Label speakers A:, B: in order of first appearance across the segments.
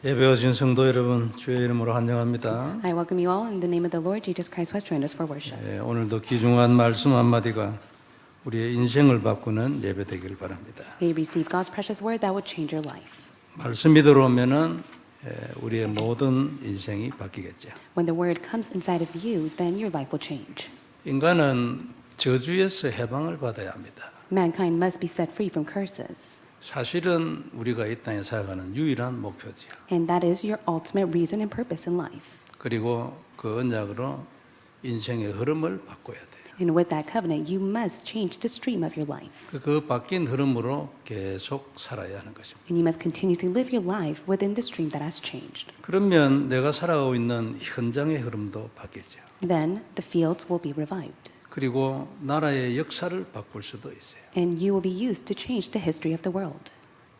A: 예배 오신 성도 여러분, 주의 이름으로 환영합니다.
B: I welcome you all in the name of the Lord Jesus Christ who has joined us for worship.
A: 오늘도 귀중한 말씀 한마디가 우리의 인생을 바꾸는 예배 되길 바랍니다.
B: May you receive God's precious word that will change your life.
A: 말씀이 들어오면은 우리의 모든 인생이 바뀌겠죠.
B: When the word comes inside of you, then your life will change.
A: 인간은 저주에서 해방을 받아야 합니다.
B: Mankind must be set free from curses.
A: 사실은 우리가 이 땅에 살아가는 유일한 목표지요.
B: And that is your ultimate reason and purpose in life.
A: 그리고 그 언약으로 인생의 흐름을 바꿔야 돼요.
B: And with that covenant, you must change the stream of your life.
A: 그 바뀐 흐름으로 계속 살아야 하는 것입니다.
B: And you must continue to live your life within the stream that has changed.
A: 그러면 내가 살아가고 있는 현장의 흐름도 바뀌죠.
B: Then the fields will be revived.
A: 그리고 나라의 역사를 바꿀 수도 있어요.
B: And you will be used to change the history of the world.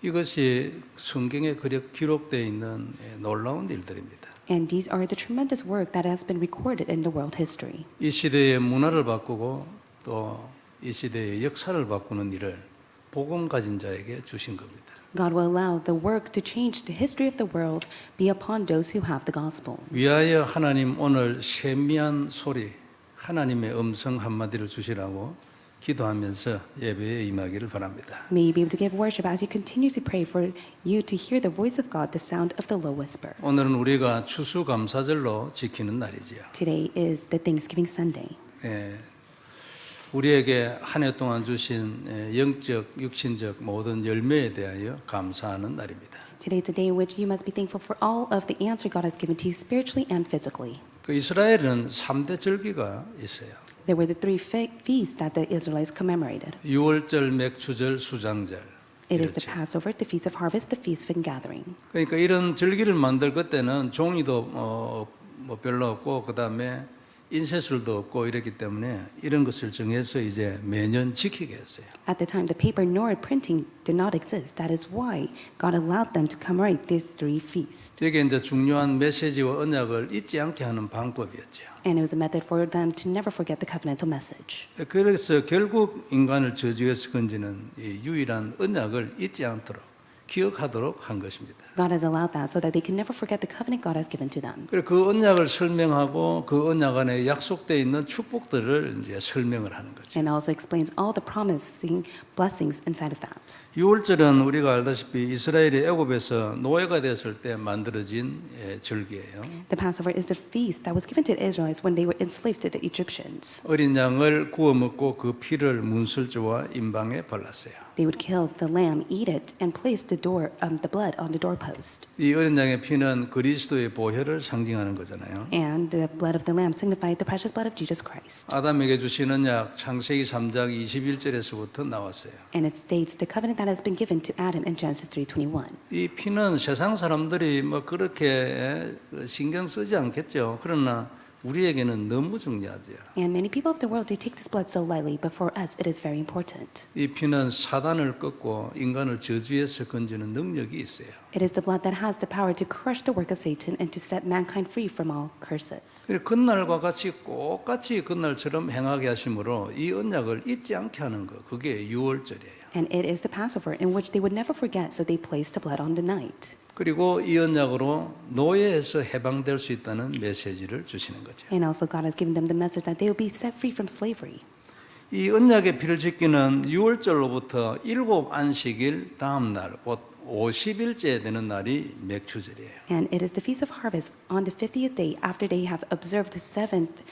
A: 이것이 성경에 기록되어 있는 놀라운 일들입니다.
B: And these are the tremendous work that has been recorded in the world history.
A: 이 시대의 문화를 바꾸고 또 이 시대의 역사를 바꾸는 일을 복음 가진 자에게 주신 겁니다.
B: God will allow the work to change the history of the world be upon those who have the gospel.
A: 위하여 하나님 오늘 세미한 소리, 하나님의 음성 한마디를 주시라고 기도하면서 예배에 임하기를 바랍니다.
B: May you be able to give worship as you continuously pray for you to hear the voice of God, the sound of the low whisper.
A: 오늘은 우리가 추수감사절로 지키는 날이지요.
B: Today is the Thanksgiving Sunday.
A: 우리에게 한 해 동안 주신 영적, 육신적 모든 열매에 대하여 감사하는 날입니다.
B: Today is a day in which you must be thankful for all of the answer God has given to you spiritually and physically.
A: 그 이스라엘은 3대 절기가 있어요.
B: There were the three feasts that the Israelites commemorated.
A: 유월절, 맥추절, 수장절.
B: It is the
A: 이렇죠.
B: Passover, the Feast of Harvest, the Feast of Ingathering.
A: 그러니까 이런 절기를 만들 그때는 종이도 별로 없고 그다음에 인쇄술도 없고 이랬기 때문에 이런 것을 정해서 이제 매년 지키게 했어요.
B: At the time, the paper nor printing did not exist. That is why God allowed them to commemorate these three feasts.
A: 이게 이제 중요한 메시지와 언약을 잊지 않게 하는 방법이었죠.
B: And it was a method for them to never forget the covenantal message.
A: 그래서 결국 인간을 저주에서 건지는 이 유일한 언약을 잊지 않도록 기억하도록 한 것입니다.
B: God has allowed that so that they can never forget the covenant God has given to them.
A: 그리고 그 언약을 설명하고 그 언약 안에 약속되어 있는 축복들을 이제 설명을 하는 거죠.
B: And also explains all the promising blessings inside of that.
A: 유월절은 우리가 알다시피 이스라엘이 애굽에서 노예가 되었을 때 만들어진 절기예요.
B: The Passover is the feast that was given to the Israelites when they were enslaved to the Egyptians.
A: 어린 양을 구워 먹고 그 피를 문설주와 임방에 발랐어요.
B: They would kill the lamb, eat it, and place the blood on the doorpost.
A: 이 어린 양의 피는 그리스도의 보혈을 상징하는 거잖아요.
B: And the blood of the lamb signified the precious blood of Jesus Christ.
A: 아담에게 주신 언약 창세기 3장 21절에서부터 나왔어요.
B: And it states the covenant that has been given to Adam in Genesis 3:21.
A: 이 피는 세상 사람들이 뭐 그렇게 신경 쓰지 않겠죠. 그러나 우리에게는 너무 중요하죠.
B: And many people of the world, they take this blood so lightly, but for us it is very important.
A: 이 피는 사단을 꺾고 인간을 저주에서 건지는 능력이 있어요.
B: It is the blood that has the power to crush the work of Satan and to set mankind free from all curses.
A: 그날과 같이 똑같이 그날처럼 행하게 하심으로 이 언약을 잊지 않게 하는 거, 그게 유월절이에요.
B: And it is the Passover in which they would never forget, so they placed the blood on the night.
A: 그리고 이 언약으로 노예에서 해방될 수 있다는 메시지를 주시는 거죠.
B: And also God has given them the message that they will be set free from slavery.
A: 이 언약의 피를 짓기는 6월절로부터 7 안식일 다음 날, 곧 50일째 되는 날이 맥추절이에요.
B: And it is the Feast of Harvest on the 50th day after they have observed the 7th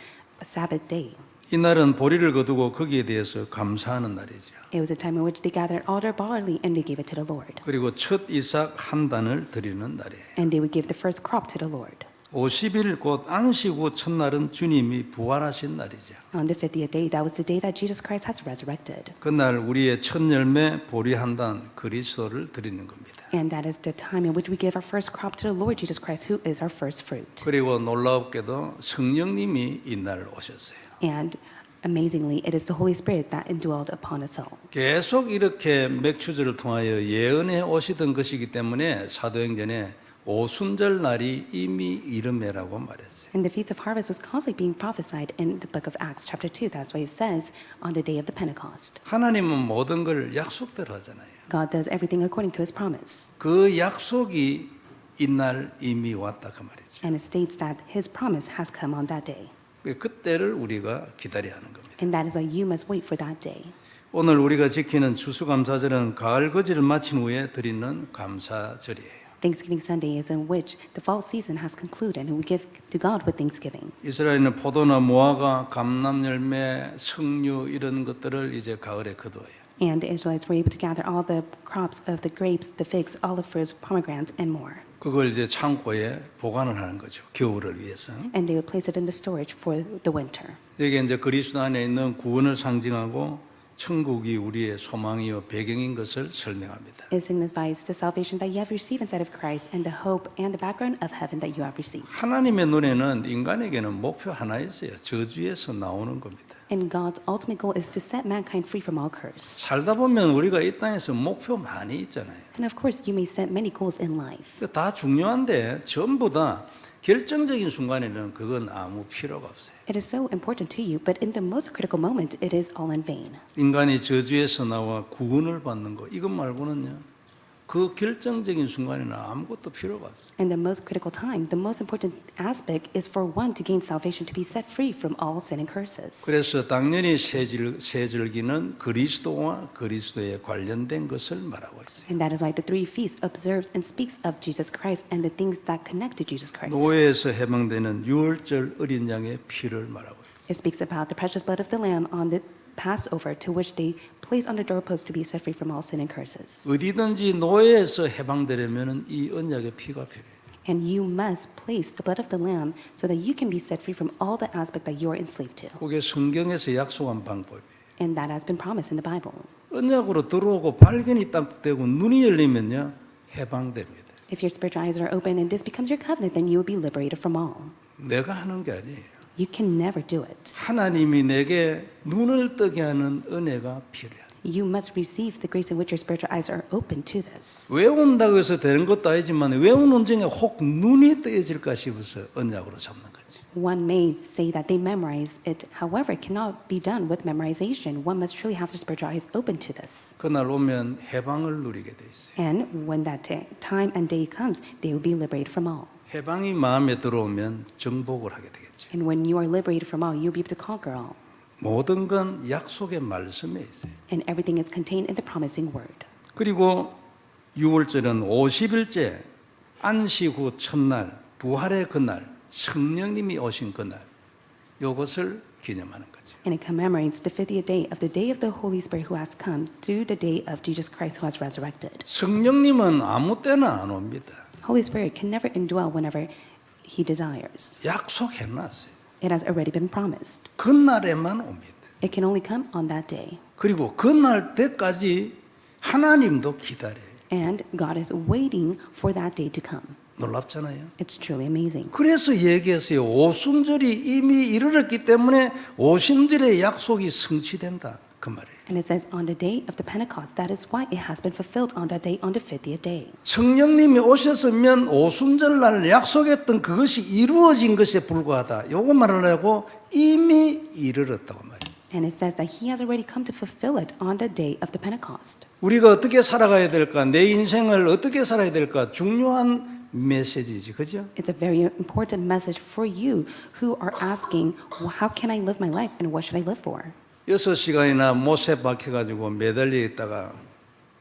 B: Sabbath day.
A: 이 날은 보리를 거두고 거기에 대해서 감사하는 날이죠.
B: It was a time in which they gathered all their barley and they gave it to the Lord.
A: 그리고 첫 이삭 한 단을 드리는 날이에요.
B: And they would give the first crop to the Lord.
A: 50일 곧 안식 후 첫날은 주님이 부활하신 날이죠.
B: On the 50th day, that was the day that Jesus Christ has resurrected.
A: 그날 우리의 첫 열매 보리 한 단 그리스도를 드리는 겁니다.
B: And that is the time in which we give our first crop to the Lord Jesus Christ, who is our first fruit.
A: 그리고 놀랍게도 성령님이 이날 오셨어요.
B: And amazingly, it is the Holy Spirit that indwelled upon us all.
A: 계속 이렇게 맥추절을 통하여 예언해 오시던 것이기 때문에 사도행전에 오순절 날이 이미 이름해라고 말했어요.
B: And the Feast of Harvest was constantly being prophesied in the book of Acts chapter 2. That's why it says, on the day of the Pentecost.
A: 하나님은 모든 걸 약속대로 하잖아요.
B: God does everything according to His promise.
A: 그 약속이 이날 이미 왔다 그 말이죠.
B: And it states that his promise has come on that day.
A: 그때를 우리가 기다려야 하는 겁니다.
B: And that is why you must wait for that day.
A: 오늘 우리가 지키는 추수감사절은 가을 거지를 마친 후에 드리는 감사절이에요.
B: Thanksgiving Sunday is in which the fall season has concluded and we give to God with thanksgiving.
A: 이스라엘은 포도나 무화과, 감람 열매, 석류 이런 것들을 이제 가을에 거두어요.
B: And the Israelites were able to gather all the crops of the grapes, the figs, olive fruits, pomegranates, and more.
A: 그걸 이제 창고에 보관을 하는 거죠. 겨울을 위해서.
B: And they would place it in the storage for the winter.
A: 이게 이제 그리스도 안에 있는 구원을 상징하고 천국이 우리의 소망이요 배경인 것을 설명합니다.
B: It signifies the salvation that you have received inside of Christ and the hope and the background of heaven that you have received.
A: 하나님의 눈에는 인간에게는 목표 하나 있어요. 저주에서 나오는 겁니다.
B: And God's ultimate goal is to set mankind free from all curse.
A: 살다 보면 우리가 이 땅에서 목표 많이 있잖아요.
B: And of course, you may set many goals in life.
A: 다 중요한데 전부 다 결정적인 순간에는 그건 아무 필요가 없어요.
B: It is so important to you, but in the most critical moment, it is all in vain.
A: 인간이 저주에서 나와 구원을 받는 거 이것 말고는요. 그 결정적인 순간에는 아무것도 필요가 없어요.
B: In the most critical time, the most important aspect is for one to gain salvation, to be set free from all sin and curses.
A: 그래서 당연히 세절기는 그리스도와 그리스도에 관련된 것을 말하고 있어요.
B: And that is why the three feasts observes and speaks of Jesus Christ and the things that connect to Jesus Christ.
A: 노예에서 해방되는 유월절 어린 양의 피를 말하고 있어요.
B: It speaks about the precious blood of the Lamb on the Passover, to which they place on the doorpost to be set free from all sin and curses.
A: 어디든지 노예에서 해방되려면 이 언약의 피가 필요해요.
B: And you must place the blood of the Lamb so that you can be set free from all the aspect that you are enslaved to.
A: 그게 성경에서 약속한 방법이에요.
B: And that has been promised in the Bible.
A: 언약으로 들어오고 발견이 딱 되고 눈이 열리면요 해방됩니다.
B: If your spiritual eyes are open and this becomes your covenant, then you will be liberated from all.
A: 내가 하는 게 아니에요.
B: You can never do it.
A: 하나님이 내게 눈을 뜨게 하는 은혜가 필요해요.
B: You must receive the grace in which your spiritual eyes are open to this.
A: 외운다고 해서 되는 것도 아니지만 외우는 중에 혹 눈이 뜨여질까 싶어서 언약으로 잡는 거지.
B: One may say that they memorize it. However, it cannot be done with memorization. One must truly have their spiritual eyes open to this.
A: 그날 오면 해방을 누리게 돼 있어요.
B: And when that time and day comes, they will be liberated from all.
A: 해방이 마음에 들어오면 정복을 하게 되겠죠.
B: And when you are liberated from all, you'll be able to conquer all.
A: 모든 건 약속의 말씀에 있어요.
B: And everything is contained in the promising word.
A: 그리고 6월절은 50일째 안식 후 첫날 부활의 그날 성령님이 오신 그날 이것을 기념하는 거죠.
B: And it commemorates the 50th day of the Holy Spirit who has come through the day of Jesus Christ who has resurrected.
A: 성령님은 아무 때나 안 옵니다.
B: Holy Spirit can never indwell whenever He desires.
A: 약속해놨어요.
B: It has already been promised.
A: 그날에만 옵니다.
B: It can only come on that day.
A: 그리고 그날 때까지 하나님도 기다려요.
B: And God is waiting for that day to come.
A: 놀랍잖아요.
B: It's truly amazing.
A: 그래서 얘기했어요. 오순절이 이미 이르렀기 때문에 오순절의 약속이 성취된다. 그 말이에요.
B: And it says on the day of the Pentecost, that is why it has been fulfilled on that day, on the 50th day.
A: 성령님이 오셨으면 오순절날 약속했던 그것이 이루어진 것에 불과하다. 요거 말하려고 이미 이르렀다고 말이에요.
B: And it says that He has already come to fulfill it on the day of the Pentecost.
A: 우리가 어떻게 살아가야 될까? 내 인생을 어떻게 살아야 될까? 중요한 메시지지, 그죠?
B: It's a very important message for you who are asking, well, how can I live my life and what should I live for?
A: 6시간이나 못에 박혀가지고 매달려 있다가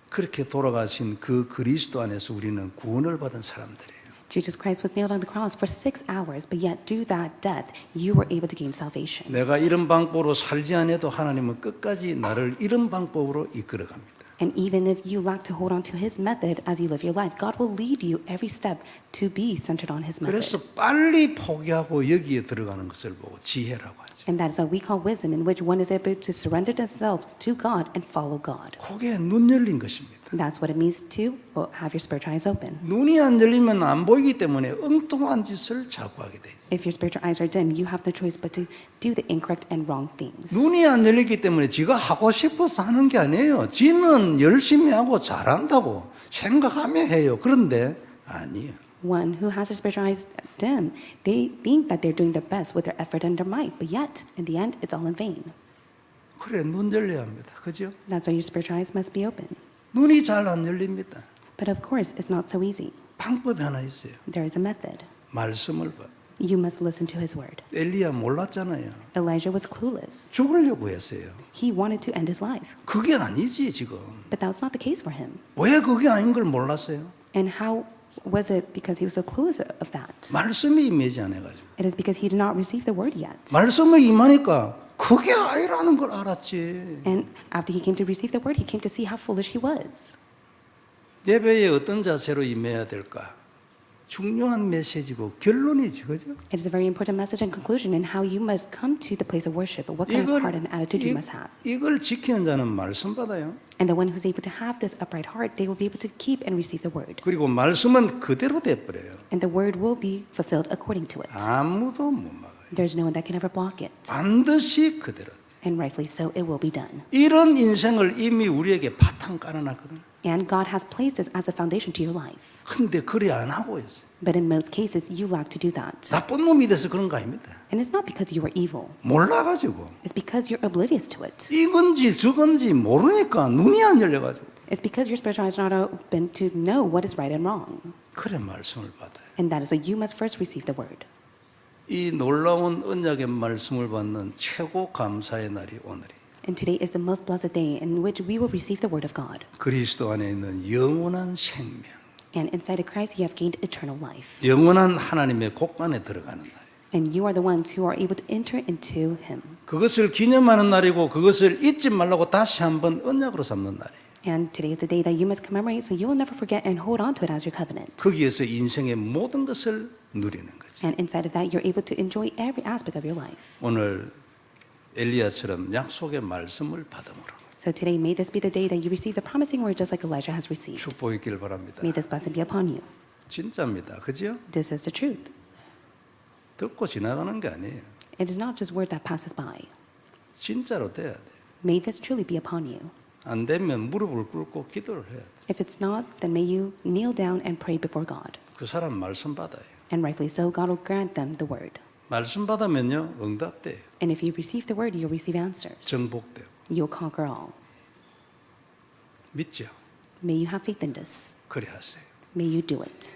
A: 그렇게 돌아가신 그 그리스도 안에서 우리는 구원을 받은 사람들이에요.
B: Jesus Christ was nailed on the cross for 6 hours, but yet through that death, you were able to gain salvation.
A: 내가 이런 방법으로 살지 않아도 하나님은 끝까지 나를 이런 방법으로 이끌어갑니다.
B: And even if you lack to hold on to His method as you live your life, God will lead you every step to be centered on His
A: 그래서
B: method.
A: 빨리 포기하고 여기에 들어가는 것을 보고 지혜라고 하죠.
B: And that is what we call wisdom, in which one is able to surrender themselves to God and follow God.
A: 그게 눈 열린 것입니다.
B: And that's what it means to have your spiritual eyes open.
A: 눈이 안 열리면 안 보이기 때문에 엉뚱한 짓을 자꾸 하게 돼 있어요.
B: If your spiritual eyes are dim, you have no choice but to do the incorrect and wrong things.
A: 눈이 안 열리기 때문에 지가 하고 싶어서 하는 게 아니에요. 지는 열심히 하고 잘한다고 생각하며 해요. 그런데 아니에요.
B: One who has their spiritual eyes dim, they think that they're doing their best with their effort and their might, but yet, in the end, it's all in vain.
A: 그래, 눈 열려야 합니다. 그죠?
B: That's why your spiritual eyes must be open.
A: 눈이 잘 안 열립니다.
B: But of course, it's not so easy.
A: 방법이 하나 있어요.
B: There is a method.
A: 말씀을 봐.
B: You must listen to his word.
A: 엘리야 몰랐잖아요.
B: Elijah was clueless.
A: 죽으려고 했어요.
B: He wanted to end his life.
A: 그게 아니지 지금.
B: But that was not the case for him.
A: 왜 그게 아닌 걸 몰랐어요?
B: And how was it because he was so clueless of that?
A: 말씀이 임하지 않아가지고.
B: It is because he did not receive the word yet.
A: 말씀이 임하니까 그게 아니라는 걸 알았지.
B: And after he came to receive the word, he came to see how foolish he was.
A: 예배에 어떤 자세로 임해야 될까? 중요한 메시지고 결론이지, 그죠?
B: It is a very important message and conclusion in how you must come to the place of worship, what kind of heart and attitude you must have.
A: 이걸 지키는 자는 말씀 받아요.
B: And the one who's able to have this upright heart, they will be able to keep and receive the word.
A: 그리고 말씀은 그대로 돼버려요.
B: And the word will be fulfilled according to it.
A: 아무도 못 막아요.
B: There's no one that can ever block it.
A: 반드시 그대로.
B: And rightfully so, it will be done.
A: 이런 인생을 이미 우리에게 바탕 깔아놨거든.
B: And God has placed this as a foundation to your life.
A: 근데 그래 안 하고 있어요.
B: But in most cases, you lack to do that.
A: 나쁜 놈이 돼서 그런 거 아닙니다.
B: And it's not because you are evil.
A: 몰라가지고.
B: It's because you're oblivious to it.
A: 이건지 저건지 모르니까 눈이 안 열려가지고.
B: It's because your spiritual eyes are not open to know what is right and wrong.
A: 그래 말씀을 받아요.
B: And that is why you must first receive the word.
A: 이 놀라운 언약의 말씀을 받는 최고 감사의 날이 오늘이.
B: And today is the most blessed day in which we will receive the word of God.
A: 그리스도 안에 있는 영원한 생명,
B: And inside of Christ, you have gained eternal life.
A: 영원한 하나님의 곳간에 들어가는 날.
B: And you are the ones who are able to enter into Him.
A: 그것을 기념하는 날이고 그것을 잊지 말라고 다시 한번 언약으로 삼는 날이에요.
B: And today is the day that you must commemorate, so you will never forget and hold on to it as your covenant.
A: 거기에서 인생의 모든 것을 누리는 거죠.
B: And inside of that, you're able to enjoy every aspect of your life.
A: 오늘 엘리야처럼 약속의 말씀을 받음으로
B: So today, may this be the day that you receive the promising word just like Elijah has received.
A: 축복이 있기를 바랍니다.
B: May this blessing be upon you.
A: 진짜입니다. 그죠?
B: This is the truth.
A: 듣고 지나가는 게 아니에요.
B: It is not just word that passes by.
A: 진짜로 돼야 돼.
B: May this truly be upon you.
A: 안 되면 무릎을 꿇고 기도를 해야 돼.
B: If it's not, then may you kneel down and pray before God.
A: 그 사람 말씀 받아요.
B: And rightfully so, God will grant them the word.
A: 말씀 받으면요 응답돼요.
B: And if you receive the word, you'll receive answers.
A: 정복돼요.
B: You'll conquer all.
A: 믿죠?
B: May you have faith in this.
A: 그래 하세요.
B: May you do it.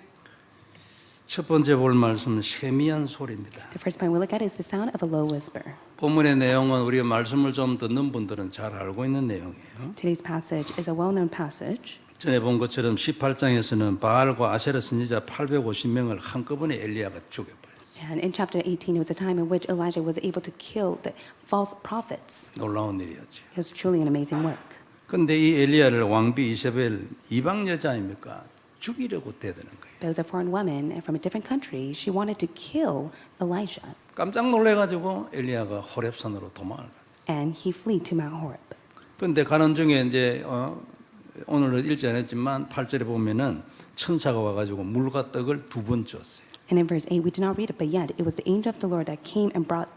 A: 첫 번째 볼 말씀은 세미한 소리입니다.
B: The first point we'll look at is the sound of a low whisper.
A: 본문의 내용은 우리가 말씀을 좀 듣는 분들은 잘 알고 있는 내용이에요.
B: Today's passage is a well-known passage.
A: 전에 본 것처럼 18장에서는 바알과 아세라 선지자 850명을 한꺼번에 엘리야가 죽여버렸어요.
B: And in chapter 18, it was a time in which Elijah was able to kill the false prophets.
A: 놀라운 일이었죠.
B: It was truly an amazing work.
A: 그런데 이 엘리야를 왕비 이세벨 이방 여자 아닙니까? 죽이려고 대드는 거예요.
B: There was a foreign woman from a different country. She wanted to kill Elijah.
A: 깜짝 놀래가지고 엘리야가 호렙산으로 도망을 갔어요.
B: And he fled to Mount Horeb.
A: 그런데 가는 중에 이제 오늘은 읽지 않았지만 8절에 보면은 천사가 와가지고 물과 떡을 2번 줬어요.
B: And in verse 8, we did not read it, but yet it was the angel of the Lord that came and brought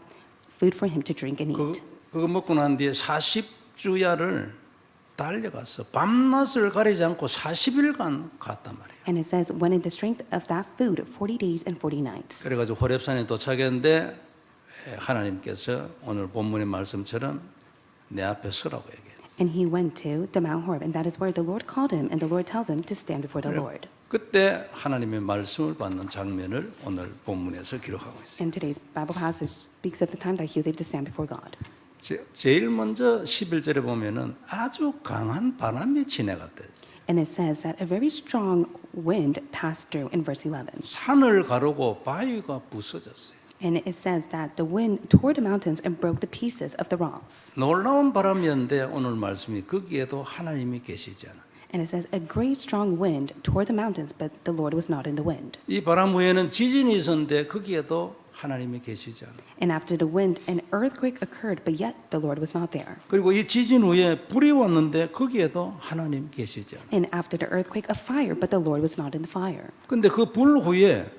B: food for him to drink and eat.
A: 그거 먹고 난 뒤에 40주야를 달려가서 밤낮을 가리지 않고 40일간 갔단 말이에요.
B: And it says, when in the strength of that food, 40 days and 40 nights.
A: 그래가지고 호렙산에 도착했는데 하나님께서 오늘 본문의 말씀처럼 내 앞에 서라고 얘기했어요.
B: And he went to the Mount Horeb, and that is where the Lord called him, and the Lord tells him to stand before the Lord.
A: 그때 하나님의 말씀을 받는 장면을 오늘 본문에서 기록하고 있어요.
B: And today's Bible passage speaks of the time that he was able to stand before God.
A: 제일 먼저 11절에 보면은 아주 강한 바람이 지나갔대요.
B: And it says that a very strong wind passed through in verse 11.
A: 산을 가르고 바위가 부서졌어요.
B: And it says that the wind tore the mountains and broke the pieces of the rocks.
A: 놀라운 바람이었는데 오늘 말씀이 거기에도 하나님이 계시지 않아.
B: And it says a great strong wind tore the mountains, but the Lord was not in the wind.
A: 이 바람 후에는 지진이 있었는데 거기에도 하나님이 계시지 않아.
B: And after the wind, an earthquake occurred, but yet the Lord was not there.
A: 그리고 이 지진 후에 불이 왔는데 거기에도 하나님 계시지 않아.
B: And after the earthquake, a fire, but the Lord was not in the fire.
A: 근데 그 불 후에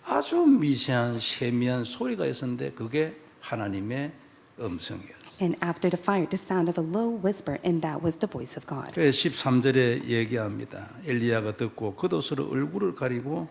A: 아주 미세한 세미한 소리가 있었는데 그게 하나님의 음성이었어요.
B: And after the fire, the sound of a low whisper, and that was the voice of God.
A: 그래서 13절에 얘기합니다. 엘리야가 듣고 겉옷으로 얼굴을 가리고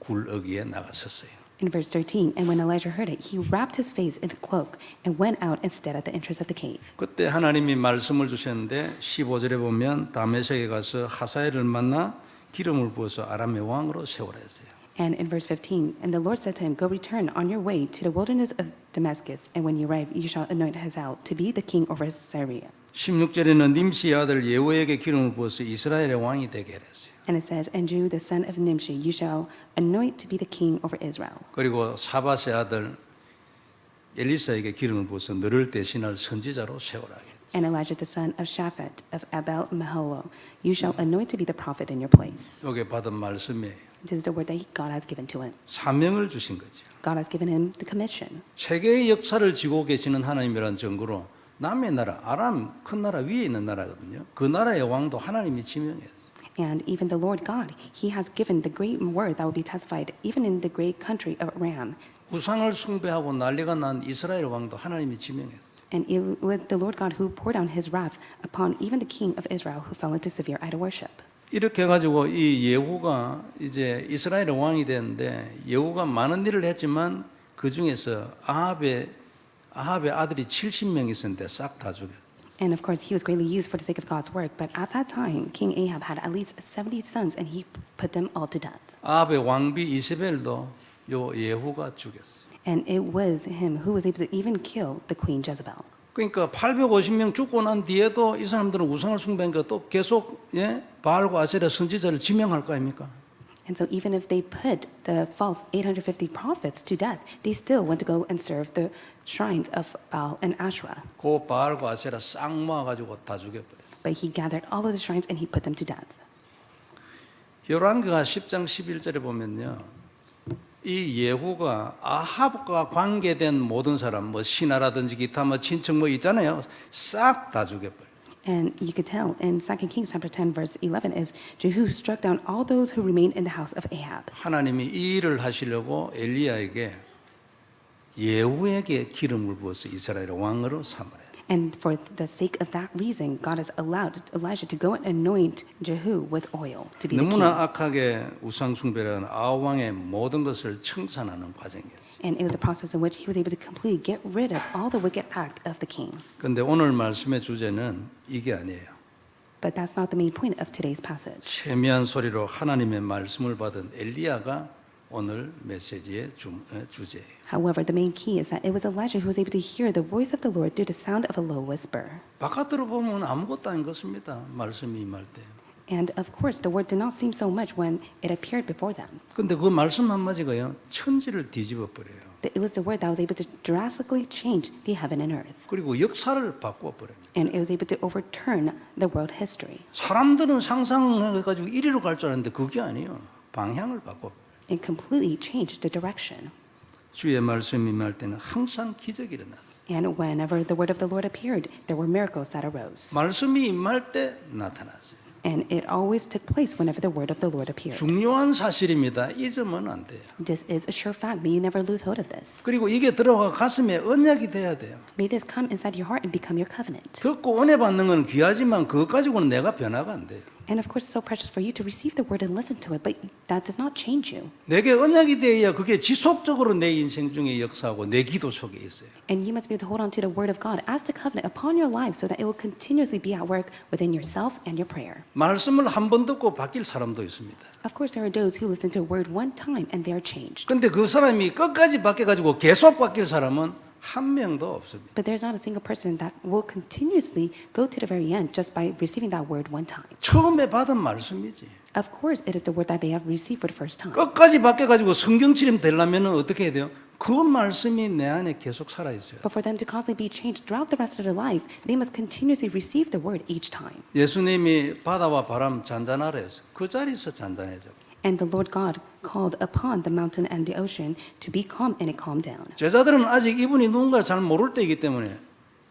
A: 굴어기에 나갔었어요.
B: In verse 13, and when Elijah heard it, he wrapped his face in a cloak and went out and stood at the entrance of the cave.
A: 그때 하나님이 말씀을 주셨는데 15절에 보면 다메섹에 가서 하사엘을 만나 기름을 부어서 아람의 왕으로 세우라 했어요.
B: And in verse 15, and the Lord said to him, Go return on your way to the wilderness of Damascus, and when you arrive, you shall anoint Hazael to be the king over Syria.
A: 16절에는 nim시의 아들 예후에게 기름을 부어서 이스라엘의 왕이 되게 했어요.
B: And it says, And Jehu, the son of Nimshi, you shall anoint to be the king over Israel.
A: 그리고 사밧의 아들 엘리사에게 기름을 부어서 너를 대신할 선지자로 세우라.
B: And Elijah, the son of Shaphat of Abel Meholah, you shall anoint to be the prophet in your place.
A: 이게 받은 말씀이에요.
B: This is the word that God has given to him.
A: 사명을 주신 거죠.
B: God has given him the commission.
A: 세계의 역사를 지고 계시는 하나님이라는 증거로 남의 나라, 아람 큰 나라 위에 있는 나라거든요. 그 나라의 왕도 하나님이 지명했어요.
B: And even the Lord God, He has given the great word that will be testified even in the great country of Aram.
A: 우상을 숭배하고 난리가 난 이스라엘 왕도 하나님이 지명했어요.
B: And it was the Lord God who poured down His wrath upon even the king of Israel who fell into severe idol worship.
A: 이렇게 해가지고 이 예후가 이제 이스라엘의 왕이 됐는데 예후가 많은 일을 했지만 그 중에서 아합의 아들이 70명 있었는데 싹 다 죽였어요.
B: And of course, he was greatly used for the sake of God's work. But at that time, King Ahab had at least 70 sons, and he put them all to death.
A: 아합의 왕비 이세벨도 요 예후가 죽였어요.
B: And it was him who was able to even kill the queen Jezebel.
A: 그러니까 850명 죽고 난 뒤에도 이 사람들은 우상을 숭배하니까 또 계속 바알과 아세라 선지자를 지명할 거 아닙니까?
B: And so even if they put the false 850 prophets to death, they still went to go and serve the shrines of Baal and Asherah.
A: 그 바알과 아세라 싹 모아가지고 다 죽여버렸어요.
B: But he gathered all of the shrines and he put them to death.
A: 열왕기가 10장 11절에 보면요. 이 예후가 아합과 관계된 모든 사람, 뭐 신하라든지 기타 뭐 친척 뭐 있잖아요. 싹 다 죽여버려요.
B: And you could tell in 2 Kings chapter 10 verse 11 is Jehu struck down all those who remained in the house of Ahab.
A: 하나님이 이 일을 하시려고 엘리야에게 예후에게 기름을 부어서 이스라엘의 왕으로 삼으래.
B: And for the sake of that reason, God has allowed Elijah to go and anoint Jehu with oil to be the king.
A: 너무나 악하게 우상 숭배라는 아합 왕의 모든 것을 청산하는 과정이었죠.
B: And it was a process in which he was able to completely get rid of all the wicked act of the king.
A: 그런데 오늘 말씀의 주제는 이게 아니에요.
B: But that's not the main point of today's passage.
A: 세미한 소리로 하나님의 말씀을 받은 엘리야가 오늘 메시지의 주제예요.
B: However, the main key is that it was Elijah who was able to hear the voice of the Lord through the sound of a low whisper.
A: 바깥으로 보면 아무것도 아닌 것입니다. 말씀이 임할 때.
B: And of course, the word did not seem so much when it appeared before them.
A: 근데 그 말씀 한마디가요. 천지를 뒤집어 버려요.
B: But it was the word that was able to drastically change the heaven and earth.
A: 그리고 역사를 바꿔 버려요.
B: And it was able to overturn the world history.
A: 사람들은 상상해 가지고 이리로 갈 줄 알았는데 그게 아니에요. 방향을 바꿔.
B: It completely changed the direction.
A: 주의 말씀이 임할 때는 항상 기적이 일어났어요.
B: And whenever the word of the Lord appeared, there were miracles that arose.
A: 말씀이 임할 때 나타났어요.
B: And it always took place whenever the word of the Lord appeared.
A: 중요한 사실입니다. 잊으면 안 돼요.
B: This is a sure fact. May you never lose hold of this.
A: 그리고 이게 들어가 가슴에 언약이 돼야 돼요.
B: May this come inside your heart and become your covenant.
A: 듣고 은혜 받는 건 귀하지만 그것 가지고는 내가 변화가 안 돼요.
B: And of course, it's so precious for you to receive the word and listen to it, but that does not change you.
A: 내게 언약이 되어야 그게 지속적으로 내 인생 중에 역사하고 내 기도 속에 있어요.
B: And you must be able to hold on to the word of God as the covenant upon your life so that it will continuously be at work within yourself and your prayer.
A: 말씀을 한 번 듣고 바뀔 사람도 있습니다.
B: Of course, there are those who listen to a word one time and they are changed.
A: 근데 그 사람이 끝까지 바뀌어가지고 계속 바뀔 사람은 한 명도 없습니다.
B: But there's not a single person that will continuously go to the very end just by receiving that word one time.
A: 처음에 받은 말씀이지.
B: Of course, it is the word that they have received for the first time.
A: 끝까지 바뀌어가지고 성경처럼 되려면 어떻게 해야 돼요? 그 말씀이 내 안에 계속 살아있어요.
B: But for them to constantly be changed throughout the rest of their life, they must continuously receive the word each time.
A: 예수님이 바다와 바람 잔잔하라 해서 그 자리에서 잔잔해져.
B: And the Lord God called upon the mountain and the ocean to be calm, and it calmed down.
A: 제자들은 아직 이분이 누군가 잘 모를 때이기 때문에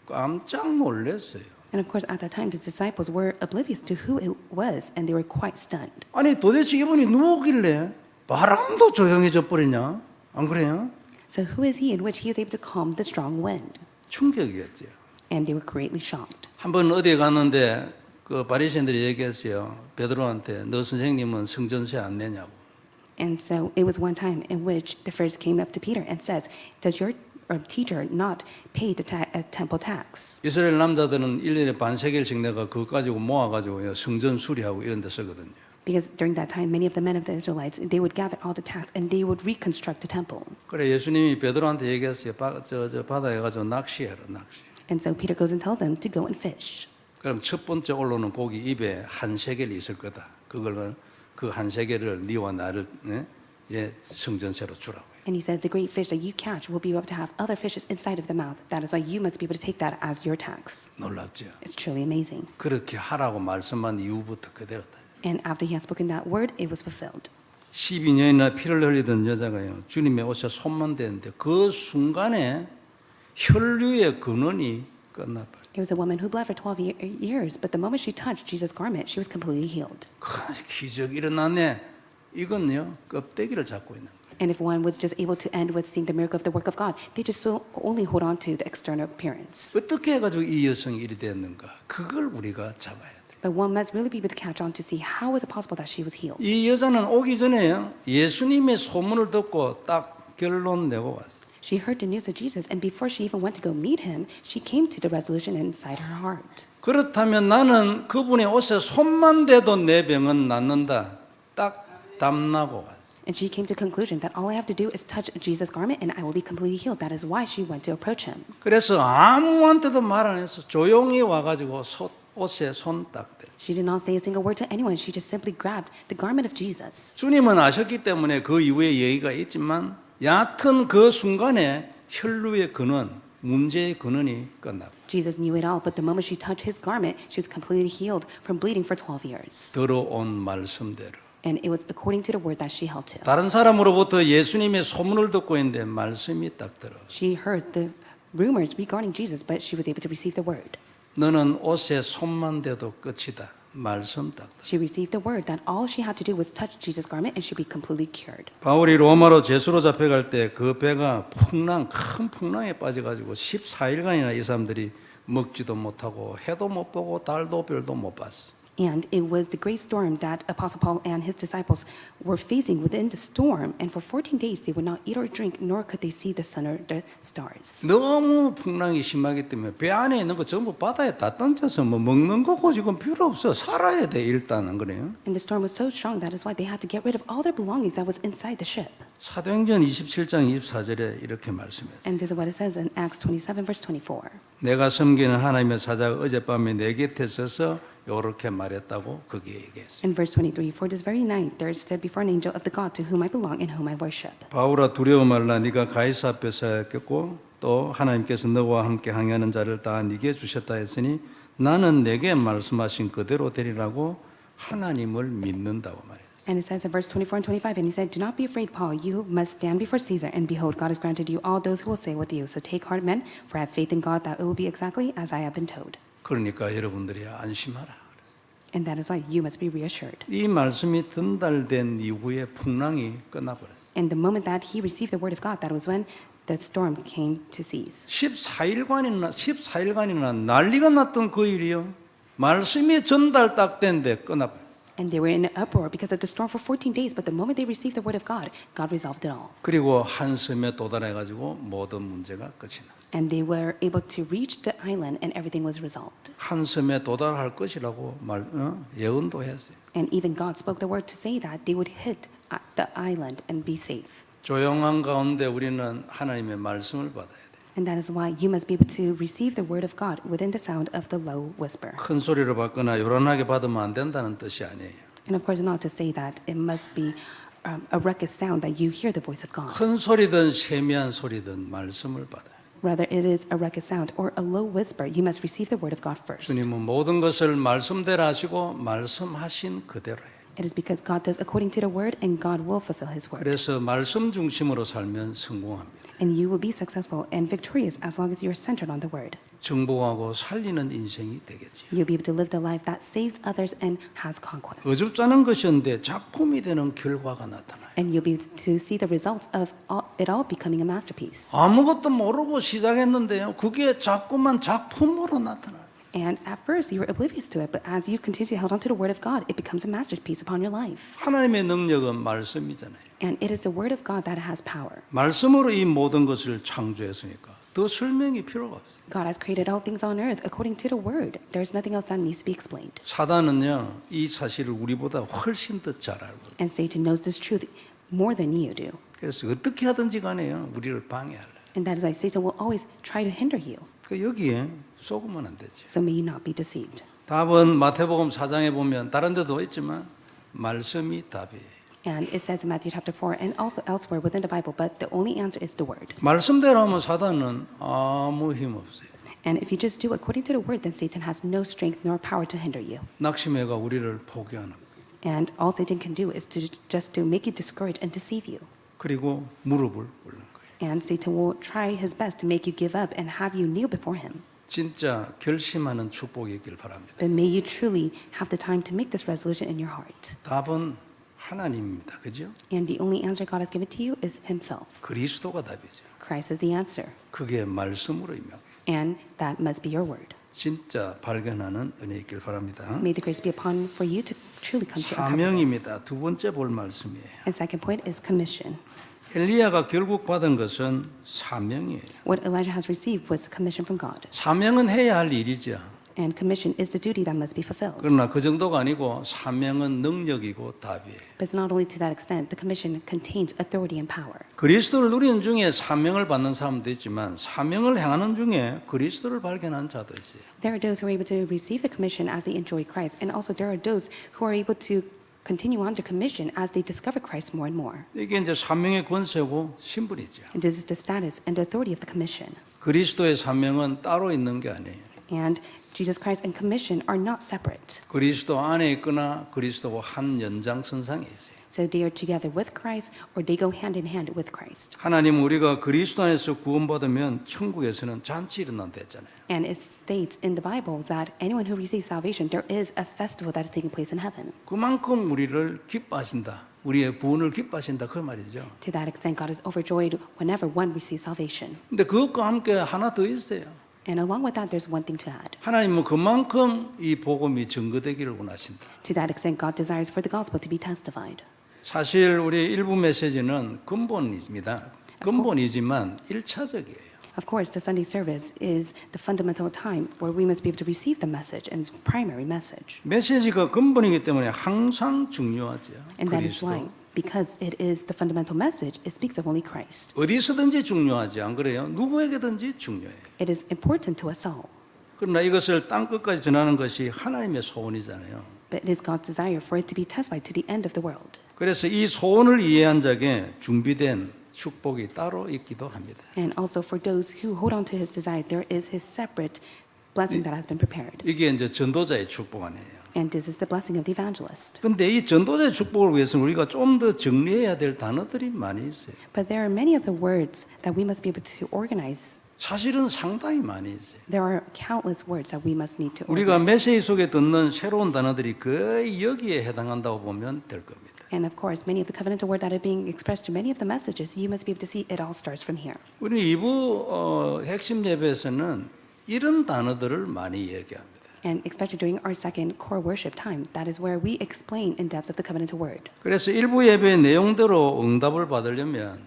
A: 깜짝 놀랐어요.
B: And of course, at that time, the disciples were oblivious to who it was, and they were quite stunned.
A: 아니 도대체 이분이 누구길래 바람도 조용해져 버리냐? 안 그래요?
B: So who is he in which he is able to calm the strong wind?
A: 충격이었죠.
B: And they were greatly shocked.
A: 한번 어디에 갔는데 그 바리새인들이 얘기했어요. 베드로한테 너 선생님은 성전세 안 내냐고.
B: And so it was one time in which the Pharisees came up to Peter and says, "Does your teacher not pay the temple tax?"
A: 이스라엘 남자들은 1년에 반세겔씩 내가 그거 가지고 모아가지고 성전 수리하고 이런 데 쓰거든요.
B: Because during that time, many of the men of the Israelites, they would gather all the tax and they would reconstruct the temple.
A: 그래 예수님이 베드로한테 얘기했어요. 저 바다에 가서 낚시해라 낚시.
B: And so Peter goes and tells them to go and fish.
A: 그럼 첫 번째 올라오는 고기 입에 한 세겔이 있을 거다. 그걸 그 한 세겔을 니와 나를 성전세로 주라고.
B: And he said, the great fish that you catch will be able to have other fishes inside of the mouth. That is why you must be able to take that as your tax.
A: 놀랍죠.
B: It's truly amazing.
A: 그렇게 하라고 말씀한 이후부터 그대로다.
B: And after he had spoken that word, it was fulfilled.
A: 12년이나 피를 흘리던 여자가요. 주님의 옷에 손만 대는데 그 순간에 혈류의 근원이 끝나버려.
B: It was a woman who bled for 12 years, but the moment she touched Jesus' garment, she was completely healed.
A: 기적이 일어나네. 이건요 껍데기를 잡고 있는 거예요.
B: And if one was just able to end with seeing the miracle of the work of God, they just so only hold on to the external appearance.
A: 어떻게 해가지고 이 여성이 이리 됐는가? 그걸 우리가 잡아야 돼.
B: But one must really be able to catch on to see how is it possible that she was healed.
A: 이 여자는 오기 전에요 예수님의 소문을 듣고 딱 결론 내고 왔어.
B: She heard the news of Jesus, and before she even went to go meet him, she came to the resolution inside her heart.
A: 그렇다면 나는 그분의 옷에 손만 대도 내 병은 낫는다. 딱 담나고 왔어.
B: And she came to the conclusion that all I have to do is touch Jesus' garment and I will be completely healed. That is why she went to approach him.
A: 그래서 아무한테도 말 안 했어. 조용히 와가지고 옷에 손 딱 대.
B: She did not say a single word to anyone. She just simply grabbed the garment of Jesus.
A: 주님은 아셨기 때문에 그 이후에 얘기가 있지만 얕은 그 순간에 혈루의 근원, 문제의 근원이 끝났고
B: Jesus knew it all, but the moment she touched his garment, she was completely healed from bleeding for 12 years.
A: 들어온 말씀대로.
B: And it was according to the word that she held to.
A: 다른 사람으로부터 예수님의 소문을 듣고 있는데 말씀이 딱 들어.
B: She heard the rumors regarding Jesus, but she was able to receive the word.
A: 너는 옷에 손만 대도 끝이다. 말씀 딱 들어.
B: She received the word that all she had to do was touch Jesus' garment and she'd be completely cured.
A: 바울이 로마로 제수로 잡혀갈 때 그 배가 큰 풍랑에 빠져가지고 14일간이나 이 사람들이 먹지도 못하고 해도 못 보고 달도 별도 못 봤어.
B: And it was the great storm that Apostle Paul and his disciples were facing within the storm. And for 14 days, they would not eat or drink, nor could they see the sun or the stars.
A: 너무 풍랑이 심하기 때문에 배 안에 있는 거 전부 바다에 다 던져서 뭐 먹는 거고 지금 필요 없어. 살아야 돼 일단은 그래요.
B: And the storm was so strong, that is why they had to get rid of all their belongings that was inside the ship.
A: 사도행전 27장 24절에 이렇게 말씀했어요.
B: And this is what it says in Acts 27, verse 24.
A: 내가 섬기는 하나님의 사자가 어젯밤에 내 곁에 서서 이렇게 말했다고 거기에 얘기했어요.
B: In verse 23, for this very night there stood before an angel of the God to whom I belong and whom I worship.
A: 바울아 두려워 말라. 네가 가이사 앞에 서야겠고 또 하나님께서 너와 함께 항해하는 자를 다 네게 주셨다 했으니 나는 내게 말씀하신 그대로 되리라고 하나님을 믿는다고 말했어요.
B: And it says in verse 24 and 25, and he said, do not be afraid, Paul, you must stand before Caesar, and behold, God has granted you all those who will say with you. So take heart, men, for I have faith in God that it will be exactly as I have been told.
A: 그러니까 여러분들이 안심하라.
B: And that is why you must be reassured.
A: 이 말씀이 전달된 이후에 풍랑이 끝나버렸어요.
B: And the moment that he received the word of God, that was when the storm came to cease.
A: 14일간이나 난리가 났던 그 일이요. 말씀이 전달 딱 된데 끝나버렸어요.
B: And they were in an uproar because of the storm for 14 days. But the moment they received the word of God, God resolved it all.
A: 그리고 한 섬에 도달해가지고 모든 문제가 끝이 났어요.
B: And they were able to reach the island and everything was resolved.
A: 한 섬에 도달할 것이라고 예언도 했어요.
B: And even God spoke the word to say that they would hit the island and be safe.
A: 조용한 가운데 우리는 하나님의 말씀을 받아야 돼.
B: And that is why you must be able to receive the word of God within the sound of the low whisper.
A: 큰 소리로 받거나 요란하게 받으면 안 된다는 뜻이 아니에요.
B: And of course not to say that it must be a ruckus sound that you hear the voice of God.
A: 큰 소리든 세미한 소리든 말씀을 받아요.
B: Rather it is a ruckus sound or a low whisper, you must receive the word of God first.
A: 주님은 모든 것을 말씀대로 하시고 말씀하신 그대로 해요.
B: It is because God does according to the word and God will fulfill his word.
A: 그래서 말씀 중심으로 살면 성공합니다.
B: And you will be successful and victorious as long as you are centered on the word.
A: 정복하고 살리는 인생이 되겠지요.
B: You'll be able to live the life that saves others and has conquest.
A: 어줍잖은 것이었는데 작품이 되는 결과가 나타나요.
B: And you'll be able to see the results of it all becoming a masterpiece.
A: 아무것도 모르고 시작했는데요. 그게 자꾸만 작품으로 나타나요.
B: And at first you were oblivious to it, but as you continue to hold on to the word of God, it becomes a masterpiece upon your life.
A: 하나님의 능력은 말씀이잖아요.
B: And it is the word of God that has power.
A: 말씀으로 이 모든 것을 창조했으니까 더 설명이 필요가 없어요.
B: God has created all things on earth according to the word. There's nothing else that needs to be explained.
A: 사단은요, 이 사실을 우리보다 훨씬 더 잘 알고.
B: And Satan knows this truth more than you do.
A: 그래서 어떻게 하든지 간에요, 우리를 방해하려.
B: And that is why Satan will always try to hinder you.
A: 그 여기에 속으면 안 되죠.
B: So may you not be deceived.
A: 답은 마태복음 4장에 보면 다른 데도 있지만 말씀이 답이에요.
B: And it says in Matthew chapter 4 and also elsewhere within the Bible, but the only answer is the word.
A: 말씀대로 하면 사단은 아무 힘 없어요.
B: And if you just do according to the word, then Satan has no strength nor power to hinder you.
A: 낙심해가 우리를 포기하는 거예요.
B: And all Satan can do is to make you discouraged and deceive you.
A: 그리고 무릎을 꿇는 거예요.
B: And Satan will try his best to make you give up and have you kneel before him.
A: 진짜 결심하는 축복이 있길 바랍니다.
B: But may you truly have the time to make this resolution in your heart.
A: 답은 하나님입니다. 그죠?
B: And the only answer God has given to you is himself.
A: 그리스도가 답이죠.
B: Christ is the answer.
A: 그게 말씀으로 임명.
B: And that must be your word.
A: 진짜 발견하는 은혜 있길 바랍니다.
B: May the grace be upon for you to truly come to uncover this.
A: 사명입니다. 두 번째 볼 말씀이에요.
B: And second point is commission.
A: 엘리야가 결국 받은 것은 사명이에요.
B: What Elijah has received was a commission from God.
A: 사명은 해야 할 일이죠.
B: And commission is the duty that must be fulfilled.
A: 그러나 그 정도가 아니고 사명은 능력이고 답이에요.
B: But it's not only to that extent, the commission contains authority and power.
A: 그리스도를 누리는 중에 사명을 받는 사람도 있지만 사명을 행하는 중에 그리스도를 발견한 자도 있어요.
B: There are those who are able to receive the commission as they enjoy Christ, and also there are those who are able to continue on their commission as they discover Christ more and more.
A: 이게 이제 사명의 권세고 신분이죠.
B: And this is the status and authority of the commission.
A: 그리스도의 사명은 따로 있는 게 아니에요.
B: And Jesus Christ and commission are not separate.
A: 그리스도 안에 있거나 그리스도와 한 연장선상에 있어요.
B: So they are together with Christ or they go hand in hand with Christ.
A: 하나님은 우리가 그리스도 안에서 구원받으면 천국에서는 잔치 일어난다 했잖아요.
B: And it states in the Bible that anyone who receives salvation, there is a festival that is taking place in heaven.
A: 그만큼 우리를 기뻐하신다. 우리의 구원을 기뻐하신다 그 말이죠.
B: To that extent, God is overjoyed whenever one receives salvation.
A: 근데 그것과 함께 하나 더 있어요.
B: And along with that, there's one thing to add.
A: 하나님은 그만큼 이 복음이 증거되기를 원하신다.
B: To that extent, God desires for the gospel to be testified.
A: 사실 우리 일부 메시지는 근본입니다. 근본이지만 1차적이에요.
B: Of course, the Sunday service is the fundamental time where we must be able to receive the message and its primary message.
A: 메시지가 근본이기 때문에 항상 중요하죠.
B: And that is
A: 그리스도.
B: why, because it is the fundamental message, it speaks of only Christ.
A: 어디서든지 중요하지 안 그래요? 누구에게든지 중요해요.
B: It is important to us all.
A: 그러나 이것을 땅 끝까지 전하는 것이 하나님의 소원이잖아요.
B: But it is God's desire for it to be testified to the end of the world.
A: 그래서 이 소원을 이해한 자에게 준비된 축복이 따로 있기도 합니다.
B: And also for those who hold on to his desire, there is his separate blessing that has been prepared.
A: 이게 이제 전도자의 축복 아니에요.
B: And this is the blessing of the evangelist.
A: 근데 이 전도자의 축복을 위해서는 우리가 좀 더 정리해야 될 단어들이 많이 있어요.
B: But there are many of the words that we must be able to organize.
A: 사실은 상당히 많이 있어요.
B: There are countless words that we must need to
A: 우리가
B: organize.
A: 메시지 속에 듣는 새로운 단어들이 거의 여기에 해당한다고 보면 될 겁니다.
B: And of course, many of the covenantal word that are being expressed through many of the messages, you must be able to see it all starts from here.
A: 우리는 2부 핵심 예배에서는 이런 단어들을 많이 얘기합니다.
B: And especially during our second core worship time, that is where we explain in depth of the covenantal word.
A: 그래서 1부 예배의 내용대로 응답을 받으려면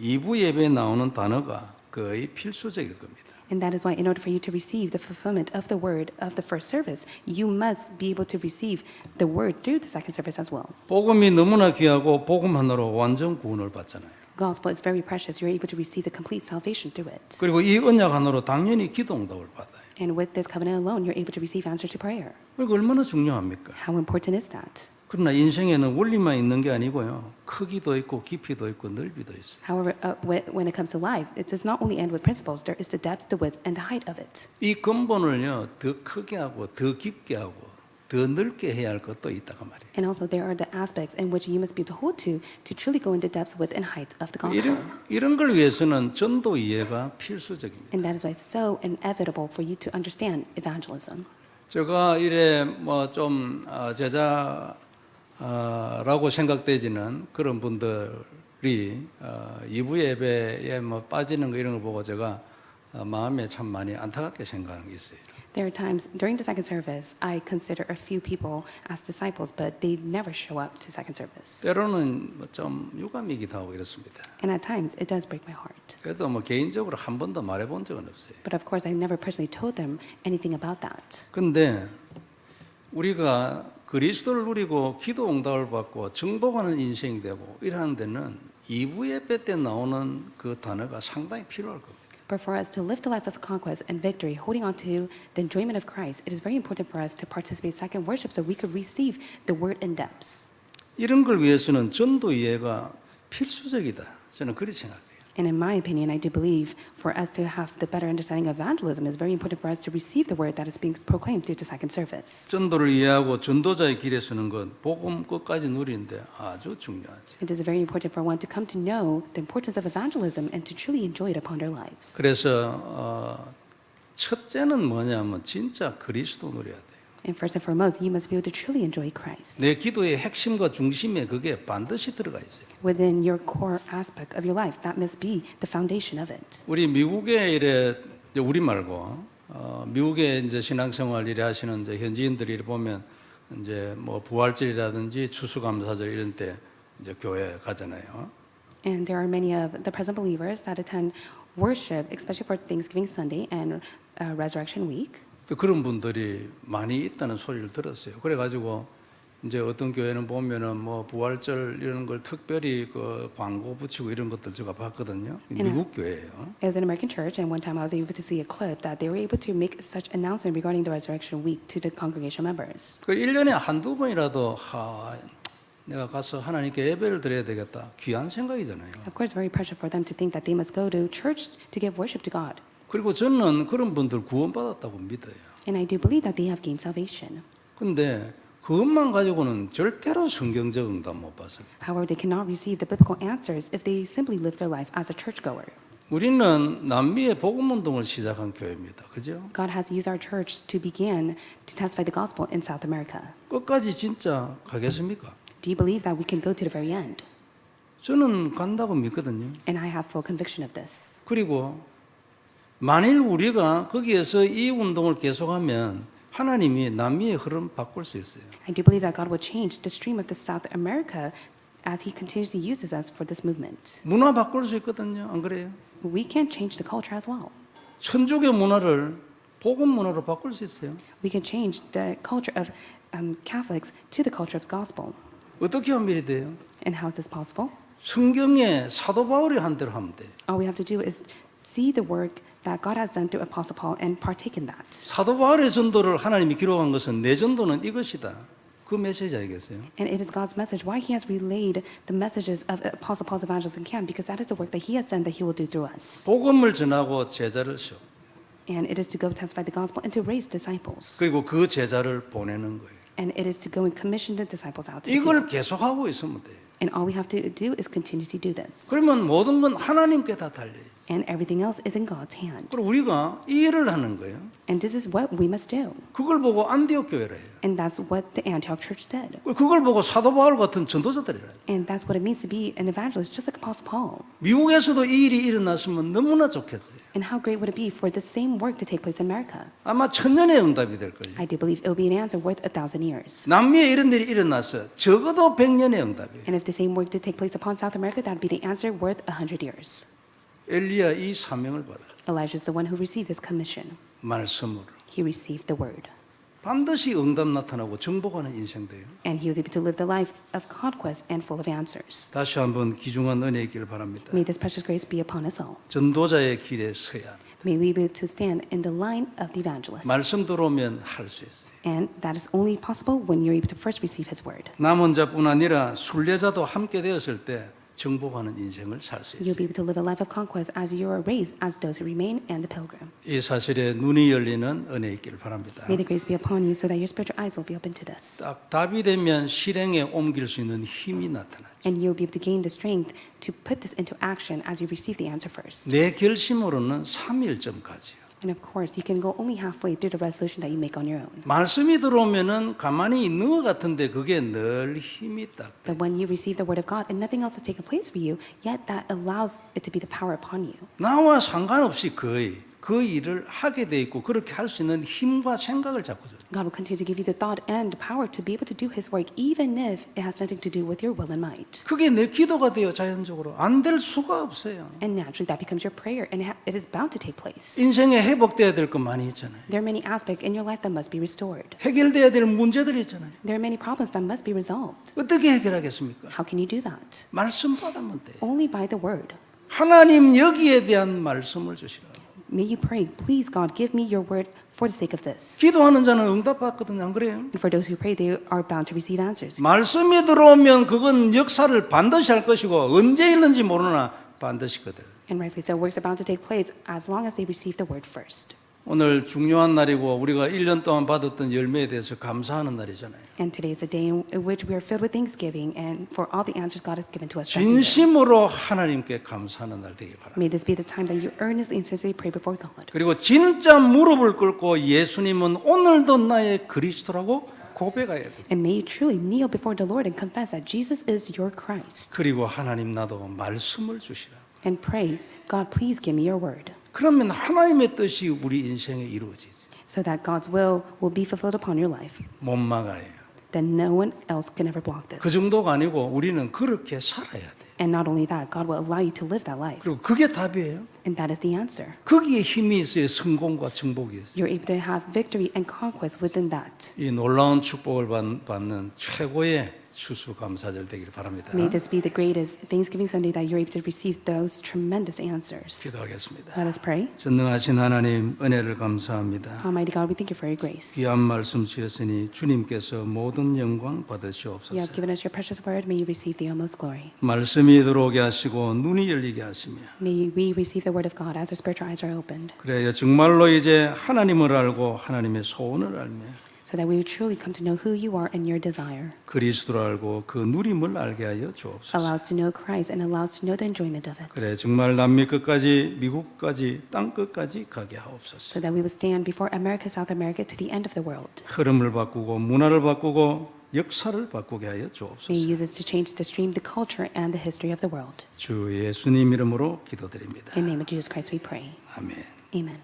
A: 2부 예배에 나오는 단어가 거의 필수적일 겁니다.
B: And that is why, in order for you to receive the fulfillment of the word of the first service, you must be able to receive the word through the second service as well.
A: 복음이 너무나 귀하고 복음 하나로 완전 구원을 받잖아요.
B: Gospel is very precious. You're able to receive the complete salvation through it.
A: 그리고 이 언약 하나로 당연히 기도 응답을 받아요.
B: And with this covenant alone, you're able to receive answer to prayer.
A: 그리고 얼마나 중요합니까?
B: How important is that?
A: 그러나 인생에는 원리만 있는 게 아니고요. 크기도 있고 깊이도 있고 넓이도 있어요.
B: However, when it comes to life, it does not only end with principles. There is the depth, the width, and the height of it.
A: 이 근본을요. 더 크게 하고 더 깊게 하고 더 넓게 해야 할 것도 있다고 말이에요.
B: And also, there are the aspects in which you must be able to hold to truly go into depth, width, and height of the gospel.
A: 이런 걸 위해서는 전도 이해가 필수적입니다.
B: And that is why it's so inevitable for you to understand evangelism.
A: 제가 이래 좀 제자라고 생각되지는 그런 분들이 2부 예배에 빠지는 거 이런 걸 보고 제가 마음에 참 많이 안타깝게 생각하는 게 있어요.
B: There are times during the second service, I consider a few people as disciples, but they never show up to second service.
A: 때로는 좀 유감이기도 하고 이렇습니다.
B: And at times, it does break my heart.
A: 그래도 뭐 개인적으로 한 번도 말해본 적은 없어요.
B: But of course, I never personally told them anything about that.
A: 근데 우리가 그리스도를 누리고 기도 응답을 받고 정복하는 인생이 되고 이러한 데는 2부 예배 때 나오는 그 단어가 상당히 필요할 겁니다.
B: But for us to live the life of conquest and victory, holding on to the enjoyment of Christ, it is very important for us to participate in second worship so we could receive the word in depth.
A: 이런 걸 위해서는 전도 이해가 필수적이다. 저는 그렇게 생각해요.
B: And in my opinion, I do believe for us to have the better understanding of evangelism, it's very important for us to receive the word that is being proclaimed through the second service.
A: 전도를 이해하고 전도자의 길에 서는 건 복음 끝까지 누리는데 아주 중요하죠.
B: It is very important for one to come to know the importance of evangelism and to truly enjoy it upon their lives.
A: 그래서 첫째는 뭐냐면 진짜 그리스도 누려야 돼요.
B: And first and foremost, you must be able to truly enjoy Christ.
A: 내 기도의 핵심과 중심에 그게 반드시 들어가 있어요.
B: Within your core aspect of your life, that must be the foundation of it.
A: 우리 미국에 이래 우리 말고 미국에 이제 신앙생활 일에 하시는 이제 현지인들이 보면 이제 뭐 부활절이라든지 추수감사절 이런 때 이제 교회 가잖아요.
B: And there are many of the present believers that attend worship, especially for Thanksgiving Sunday and Resurrection Week.
A: 또 그런 분들이 많이 있다는 소리를 들었어요. 그래가지고 이제 어떤 교회는 보면은 뭐 부활절 이런 걸 특별히 그 광고 붙이고 이런 것들 제가 봤거든요. 미국 교회예요.
B: It was an American church, and one time I was able to see a clip that they were able to make such announcement regarding the Resurrection Week to the congregation members.
A: 그 1년에 한두 번이라도 내가 가서 하나님께 예배를 드려야 되겠다. 귀한 생각이잖아요.
B: Of course, very precious for them to think that they must go to church to give worship to God.
A: 그리고 저는 그런 분들 구원받았다고 믿어요.
B: And I do believe that they have gained salvation.
A: 근데 그것만 가지고는 절대로 성경적 응답 못 받습니다.
B: However, they cannot receive the biblical answers if they simply live their life as a churchgoer.
A: 우리는 남미의 복음 운동을 시작한 교회입니다. 그죠?
B: God has used our church to begin to testify the gospel in South America.
A: 끝까지 진짜 가겠습니까?
B: Do you believe that we can go to the very end?
A: 저는 간다고 믿거든요.
B: And I have full conviction of this.
A: 그리고 만일 우리가 거기에서 이 운동을 계속하면 하나님이 남미의 흐름 바꿀 수 있어요.
B: I do believe that God will change the stream of the South America as He continuously uses us for this movement.
A: 문화 바꿀 수 있거든요. 안 그래요?
B: We can change the culture as well.
A: 천주교 문화를 복음 문화로 바꿀 수 있어요.
B: We can change the culture of Catholics to the culture of the gospel.
A: 어떻게 하면 이리 돼요?
B: And how is this possible?
A: 성경에 사도 바울이 한 대로 하면 돼요.
B: All we have to do is see the work that God has done through Apostle Paul and partake in that.
A: 사도 바울의 전도를 하나님이 기록한 것은 내 전도는 이것이다. 그 메시지 아니겠어요?
B: And it is God's message why He has relayed the messages of Apostle Paul's evangelism camp, because that is the work that He has done that He will do through us.
A: 복음을 전하고 제자를 세워.
B: And it is to go testify the gospel and to raise disciples.
A: 그리고 그 제자를 보내는 거예요.
B: And it is to go and commission the disciples out to the
A: 이걸
B: field.
A: 계속하고 있으면 돼요.
B: And all we have to do is continuously do this.
A: 그러면 모든 건 하나님께 다 달려있어요.
B: And everything else is in God's hand.
A: 그리고 우리가 이 일을 하는 거예요.
B: And this is what we must do.
A: 그걸 보고 안디옥 교회라 해요.
B: And that's what the Antioch church did.
A: 그걸 보고 사도 바울 같은 전도자들이라 해요.
B: And that's what it means to be an evangelist, just like Apostle Paul.
A: 미국에서도 이 일이 일어났으면 너무나 좋겠어요.
B: And how great would it be for the same work to take place in America?
A: 아마 천년의 응답이 될 거예요.
B: I do believe it will be an answer worth 1,000 years.
A: 남미에 이런 일이 일어나서 적어도 100년의 응답이에요.
B: And if the same work did take place upon South America, that would be the answer worth 100 years.
A: 엘리야 이 사명을 받아.
B: Elijah is the one who received this commission.
A: 말씀으로.
B: He received the word.
A: 반드시 응답 나타나고 정복하는 인생 돼요.
B: And he was able to live the life of conquest and full of answers.
A: 다시 한번 귀중한 은혜 있기를 바랍니다.
B: May this precious grace be upon us all.
A: 전도자의 길에 서야 합니다.
B: May we be able to stand in the line of the evangelist.
A: 말씀 들어오면 할 수 있어요.
B: And that is only possible when you're able to first receive his word.
A: 남은 자뿐 아니라 순례자도 함께 되었을 때 정복하는 인생을 살 수
B: You'll be
A: 있어요.
B: able to live a life of conquest as you are raised as those who remain and the pilgrim.
A: 이 사실에 눈이 열리는 은혜 있기를 바랍니다.
B: May the grace be upon you so that your spiritual eyes will be open to this.
A: 딱 답이 되면 실행에 옮길 수 있는 힘이 나타나죠.
B: And you'll be able to gain the strength to put this into action as you receive the answer first.
A: 내 결심으로는 3일점까지요.
B: And of course, you can go only halfway through the resolution that you make on your own.
A: 말씀이 들어오면은 가만히 있는 것 같은데 그게 늘 힘이 딱.
B: But when you receive the word of God and nothing else has taken place for you, yet that allows it to be the power upon you.
A: 나와 상관없이 거의 그 일을 하게 돼 있고 그렇게 할 수 있는 힘과 생각을 자꾸 줘요.
B: God will continue to give you the thought and power to be able to do His work, even if it has nothing to do with your will and might.
A: 그게 내 기도가 돼요. 자연적으로 안 될 수가 없어요.
B: And naturally, that becomes your prayer, and it is bound to take place.
A: 인생에 회복돼야 될 것 많이 있잖아요.
B: There are many aspects in your life that must be restored.
A: 해결돼야 될 문제들이 있잖아요.
B: There are many problems that must be resolved.
A: 어떻게 해결하겠습니까?
B: How can you do that?
A: 말씀 받으면 돼요.
B: Only by the word.
A: 하나님 여기에 대한 말씀을 주시라.
B: May you pray, please God, give me your word for the sake of this.
A: 기도하는 자는 응답받거든요. 안 그래요?
B: And for those who pray, they are bound to receive answers.
A: 말씀이 들어오면 그건 역사를 반드시 할 것이고 언제 있는지 모르나 반드시 거든.
B: And rightly so, works are bound to take place as long as they receive the word first.
A: 오늘 중요한 날이고 우리가 1년 동안 받았던 열매에 대해서 감사하는 날이잖아요.
B: And today is a day in which we are filled with thanksgiving and for all the answers God has given to us. throughout the year.
A: 진심으로 하나님께 감사하는 날 되길 바랍니다.
B: May this be the time that you earnestly and sincerely pray before God.
A: 그리고 진짜 무릎을 꿇고 예수님은 오늘도 나의 그리스도라고 고백해야 돼요.
B: And may you truly kneel before the Lord and confess that Jesus is your Christ.
A: 그리고 하나님 나도 말씀을 주시라.
B: And pray, God, please give me your word.
A: 그러면 하나님의 뜻이 우리 인생에 이루어지지.
B: So that God's will be fulfilled upon your life.
A: 못 막아요.
B: Then no one else can ever block this.
A: 그 정도가 아니고 우리는 그렇게 살아야 돼.
B: And not only that, God will allow you to live that life.
A: 그리고 그게 답이에요.
B: And that is the answer.
A: 거기에 힘이 있어요. 성공과 정복이 있어요.
B: You're able to have victory and conquest within that.
A: 이 놀라운 축복을 받는 최고의 추수감사절 되길 바랍니다.
B: May this be the greatest Thanksgiving Sunday that you're able to receive those tremendous answers.
A: 기도하겠습니다.
B: Let us pray.
A: 전능하신 하나님 은혜를 감사합니다.
B: Almighty God, we thank you for your grace.
A: 귀한 말씀 주셨으니 주님께서 모든 영광
B: You
A: 받으시옵소서.
B: have given us your precious word. May you receive the utmost glory.
A: 말씀이 들어오게 하시고 눈이 열리게 하시며
B: May we receive the word of God as our spiritual eyes are opened,
A: 그래야 정말로 이제 하나님을 알고 하나님의 소원을 알며
B: so that we will truly come to know who you are and your desire.
A: 그리스도를 알고 그 누림을 알게 하여 주옵소서.
B: Allow us to know Christ and allow us to know the enjoyment of it.
A: 그래 정말 남미 끝까지 미국 끝까지 땅 끝까지 가게 하옵소서.
B: So that we will stand before America, South America, to the end of the world.
A: 흐름을 바꾸고 문화를 바꾸고 역사를 바꾸게 하여
B: May
A: 주옵소서.
B: you use us to change the stream, the culture, and the history of the world.
A: 주 예수님 이름으로 기도드립니다.
B: In the name of Jesus Christ we pray.
A: 아멘.
B: Amen.